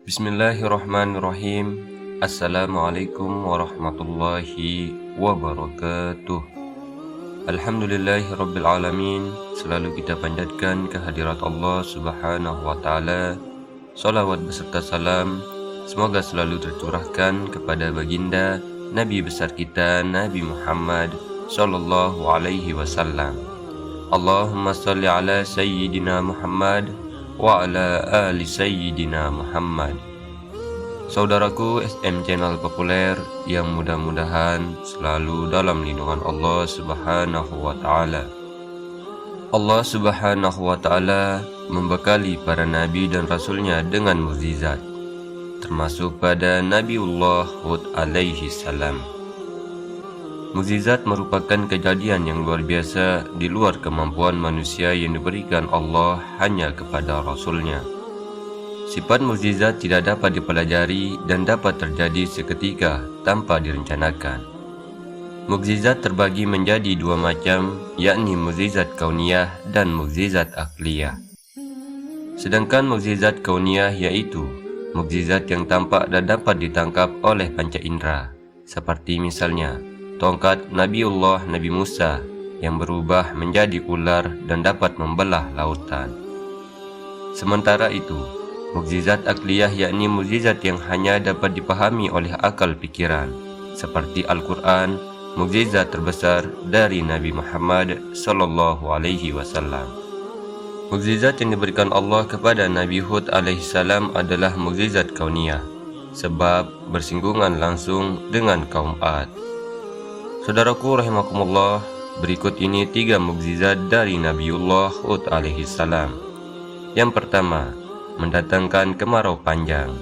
Bismillahirrahmanirrahim. Assalamualaikum warahmatullahi wabarakatuh. Alhamdulillahirrabbilalamin. Selalu kita panjatkan kehadirat Allah subhanahu wa ta'ala. Salawat beserta salam semoga selalu tercurahkan kepada baginda Nabi besar kita Nabi Muhammad sallallahu alaihi wasallam. Allahumma salli ala sayyidina Muhammad wa ala ali sayyidina Muhammad. Saudaraku SM Channel Populer yang mudah-mudahan selalu dalam lindungan Allah subhanahu wa ta'ala. Allah subhanahu wa ta'ala membekali para nabi dan rasulnya dengan mukjizat, termasuk pada Nabiullah Hud alaihi salam. Mukjizat merupakan kejadian yang luar biasa di luar kemampuan manusia yang diberikan Allah hanya kepada Rasulnya. Sifat mukjizat tidak dapat dipelajari dan dapat terjadi seketika tanpa direncanakan. Mukjizat terbagi menjadi dua macam, yakni mukjizat kauniyah dan mukjizat akliyah. Sedangkan mukjizat kauniyah yaitu mukjizat yang tampak dan dapat ditangkap oleh panca indera, seperti misalnya tongkat Nabiullah Nabi Musa yang berubah menjadi ular dan dapat membelah lautan. Sementara itu, mukjizat akliyah yakni mukjizat yang hanya dapat dipahami oleh akal pikiran, seperti Al-Quran, mukjizat terbesar dari Nabi Muhammad sallallahu alaihi wasallam. Mukjizat yang diberikan Allah kepada Nabi Hud alaihi salam adalah mukjizat kauniyah, sebab bersinggungan langsung dengan kaum Ad. Saudaraku rahimakumullah, berikut ini 3 mukjizat dari Nabiullah Hud alaihi salam. Yang pertama, mendatangkan kemarau panjang.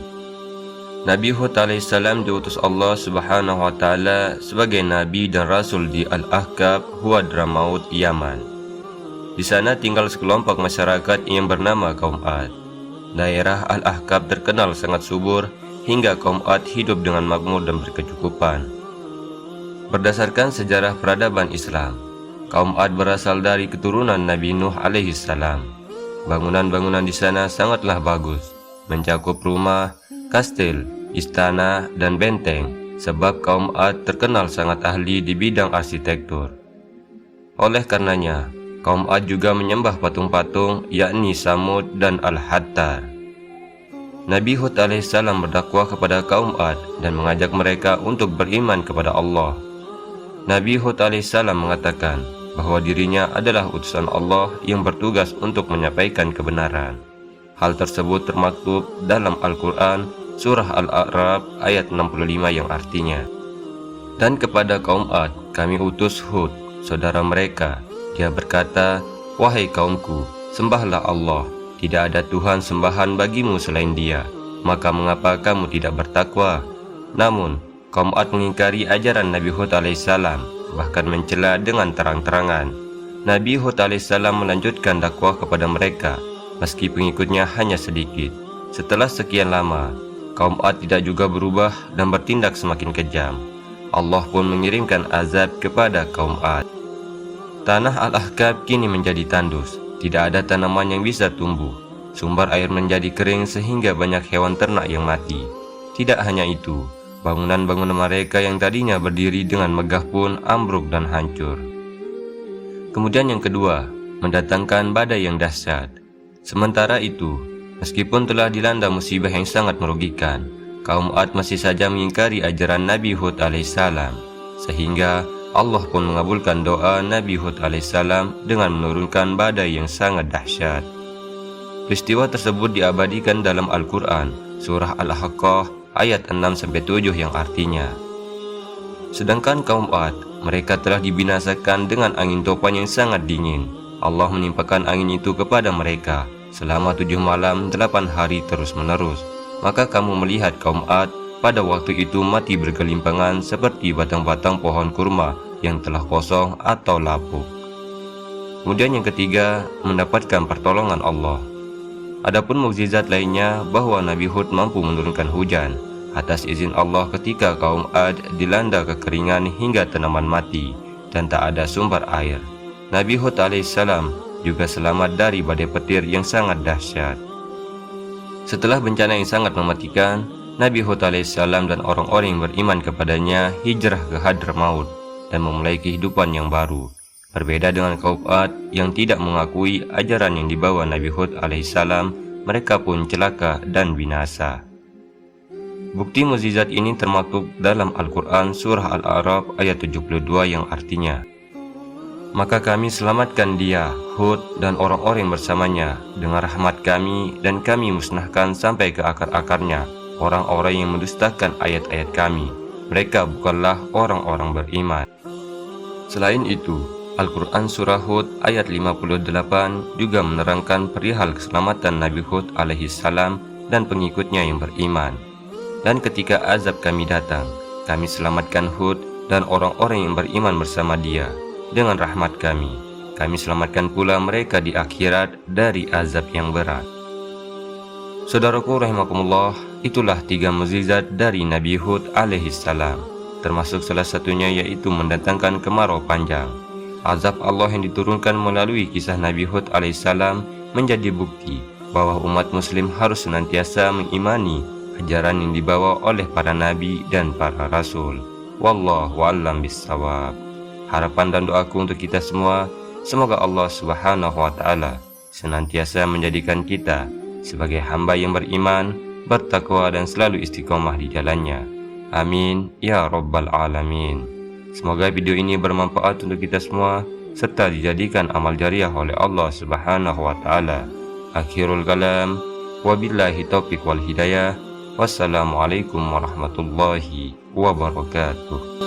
Nabi Hud alaihi salam diutus Allah subhanahu wa ta'ala sebagai nabi dan rasul di Al-Ahqaf, Hadramaut, Yaman. Di sana tinggal sekelompok masyarakat yang bernama kaum Ad. Daerah Al-Ahqaf terkenal sangat subur hingga kaum Ad hidup dengan makmur dan berkecukupan. Berdasarkan sejarah peradaban Islam, kaum Ad berasal dari keturunan Nabi Nuh alaihi salam. Bangunan-bangunan di sana sangatlah bagus, mencakup rumah, kastil, istana, dan benteng, sebab kaum Ad terkenal sangat ahli di bidang arsitektur. Oleh karenanya, kaum Ad juga menyembah patung-patung, yakni Samud dan Al-Hattar. Nabi Hud alaihissalam berdakwah kepada kaum Ad dan mengajak mereka untuk beriman kepada Allah. Nabi Hud alaihissalam mengatakan bahwa dirinya adalah utusan Allah yang bertugas untuk menyampaikan kebenaran. Hal tersebut termaktub dalam Al-Quran Surah Al-A'raf ayat 65 yang artinya, "Dan kepada kaum Ad kami utus Hud, saudara mereka. Dia berkata, wahai kaumku, sembahlah Allah, tidak ada Tuhan sembahan bagimu selain Dia. Maka mengapa kamu tidak bertakwa?" Namun kaum Ad mengingkari ajaran Nabi Hud alaihissalam, bahkan mencela dengan terang-terangan. Nabi Hud alaihissalam melanjutkan dakwah kepada mereka, meski pengikutnya hanya sedikit. Setelah sekian lama, kaum Ad tidak juga berubah dan bertindak semakin kejam. Allah pun mengirimkan azab kepada kaum Ad. Tanah Al-Ahqaf kini menjadi tandus, tidak ada tanaman yang bisa tumbuh. Sumber air menjadi kering sehingga banyak hewan ternak yang mati. Tidak hanya itu, bangunan-bangunan mereka yang tadinya berdiri dengan megah pun ambruk dan hancur. Kemudian yang kedua, mendatangkan badai yang dahsyat. Sementara itu, meskipun telah dilanda musibah yang sangat merugikan, kaum Ad masih saja mengingkari ajaran Nabi Hud alaihissalam, sehingga Allah pun mengabulkan doa Nabi Hud alaihissalam dengan menurunkan badai yang sangat dahsyat. Peristiwa tersebut diabadikan dalam Al-Quran, Surah Al-Haqqah ayat 6-7 yang artinya, sedangkan kaum Ad, mereka telah dibinasakan dengan angin topan yang sangat dingin. Allah menimpakan angin itu kepada mereka selama 7 malam 8 hari terus-menerus. Maka kamu melihat kaum Ad pada waktu itu mati bergelimpangan seperti batang-batang pohon kurma yang telah kosong atau lapuk. Kemudian yang ketiga, mendapatkan pertolongan Allah. Adapun mukjizat lainnya bahwa Nabi Hud mampu menurunkan hujan atas izin Allah ketika kaum Ad dilanda kekeringan hingga tanaman mati dan tak ada sumber air. Nabi Hud alaihissalam juga selamat dari badai petir yang sangat dahsyat. Setelah bencana yang sangat mematikan, Nabi Hud alaihissalam dan orang-orang yang beriman kepadanya hijrah ke Hadramaut dan memulai kehidupan yang baru. Berbeda dengan kaum Ad yang tidak mengakui ajaran yang dibawa Nabi Hud alaihissalam, mereka pun celaka dan binasa. Bukti mukjizat ini termaktub dalam Al-Quran surah Al-A'raf ayat 72 yang artinya, maka kami selamatkan dia, Hud dan orang-orang bersamanya dengan rahmat kami, dan kami musnahkan sampai ke akar-akarnya orang-orang yang mendustakan ayat-ayat kami. Mereka bukanlah orang-orang beriman. Selain itu, Al-Quran Surah Hud ayat 58 juga menerangkan perihal keselamatan Nabi Hud alaihissalam dan pengikutnya yang beriman. Dan ketika azab kami datang, kami selamatkan Hud dan orang-orang yang beriman bersama dia dengan rahmat kami. Kami selamatkan pula mereka di akhirat dari azab yang berat. Saudaraku rahimakumullah, itulah 3 mukjizat dari Nabi Hud alaihissalam, termasuk salah satunya yaitu mendatangkan kemarau panjang. Azab Allah yang diturunkan melalui kisah Nabi Hud alaihissalam menjadi bukti bahwa umat muslim harus senantiasa mengimani ajaran yang dibawa oleh para nabi dan para rasul. Wallahu a'lam bishawab. Harapan dan doaku untuk kita semua, semoga Allah Subhanahu wa taala senantiasa menjadikan kita sebagai hamba yang beriman, bertakwa dan selalu istiqomah di jalannya. Amin ya rabbal alamin. Semoga video ini bermanfaat untuk kita semua serta dijadikan amal jariah oleh Allah Subhanahu wa taala. Akhirul kalam, wabillahi taufiq wal hidayah. Wassalamualaikum warahmatullahi wabarakatuh.